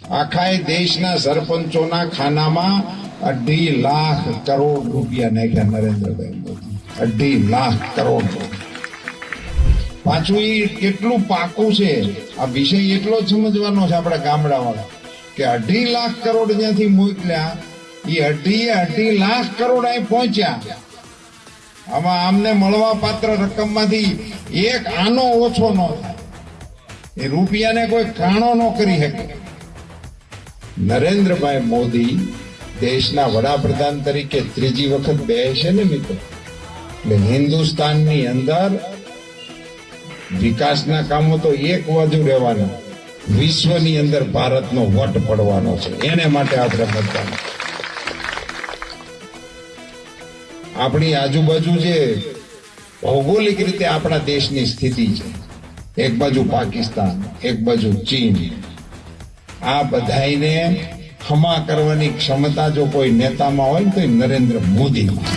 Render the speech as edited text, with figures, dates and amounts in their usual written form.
આખા દેશના સરપંચોના ખાનામાં 2.5 લાખ કરોડ રૂપિયા નાખ્યા નરેન્દ્રભાઈ મોદી. 2.5 લાખ કરોડ. પાછું એ કેટલું પાકું છે, આ વિષય એટલો જ સમજવાનો છે આપણા ગામડાવાળા, કે 2.5 લાખ કરોડ જ્યાંથી મોકલ્યા એ 2.5 લાખ કરોડ અહીં પહોંચ્યા. આમાં આમને મળવા પાત્ર રકમમાંથી એક આનો ઓછો ન થાય. એ રૂપિયાને કોઈ કાણો ન કરી શકે. નરેન્દ્રભાઈ મોદી દેશના વડાપ્રધાન તરીકે 3જી વખત બેસે ને મિત્રો, એટલે હિન્દુસ્તાનની અંદર વિકાસના કામો તો એક બાજુ રહેવાના, વિશ્વની અંદર ભારતનો વટ પડવાનો છે. એને માટે આપણે મતદાન. આપણી આજુબાજુ જે ભૌગોલિક રીતે આપણા દેશની સ્થિતિ છે, એક બાજુ પાકિસ્તાન, એક બાજુ ચીન, આ બધાને ખમા કરવાની ક્ષમતા જો કોઈ નેતામાં હોય ને તો નરેન્દ્ર મોદીમાં.